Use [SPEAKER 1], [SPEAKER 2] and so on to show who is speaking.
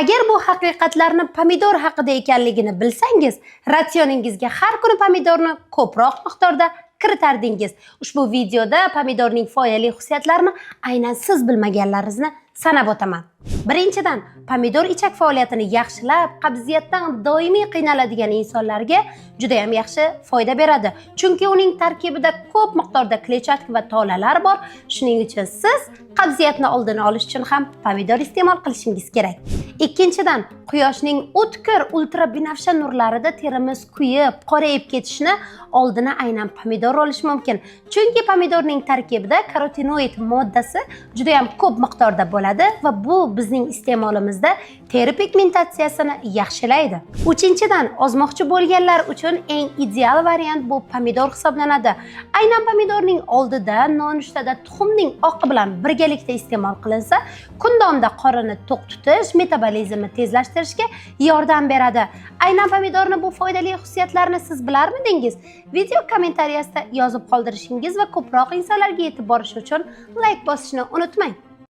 [SPEAKER 1] Agar bu haqiqatlarni pomidor haqida ekanligini bilsangiz, ratsioningizga har kuni pomidorni ko'proq miqdorda kiritardingiz. Ushbu videoda pomidorning foydali xususiyatlarini aynan siz bilmaganlaringizni sanab o'taman. Birinchidan, pomidor ichak faoliyatini yaxshilab, qabziyatdan doimiy qiynaladigan insonlarga juda ham yaxshi foyda beradi. Chunki uning tarkibida ko'p miqdorda kletchatka va tolalar bor. Shuning uchun siz qabziyatni oldini olish uchun ham pomidor iste'mol qilishingiz kerak. Ikkinchidan, quyoshning o'tkir ultrabinafsha nurlarida terimiz kuyib, qorayib ketishini oldini aynan pomidor olish mumkin. Chunki pomidorning tarkibida karotinoid moddasi juda ham ko'p miqdorda bo'ladi va bu bizning iste'molimizda teri pigmentatsiyasini yaxshilaydi. Uchinchidan, ozmoqchi bo'lganlar uchun eng ideal variant bu pomidor hisoblanadi. Aynan pomidorning oldida nonushtada tuxumning oqi bilan birgalikda iste'mol qilinsa, kun davomida qorinni to'q tutish, metabolizmni tezlashtirishga yordam beradi. Aynan pomidorni bu foydali xususiyatlarini siz bilarmidingiz? Video kommentariyasida yozib qoldirishingiz va ko'proq insonlarga yetib borishi uchun like bosishni unutmang.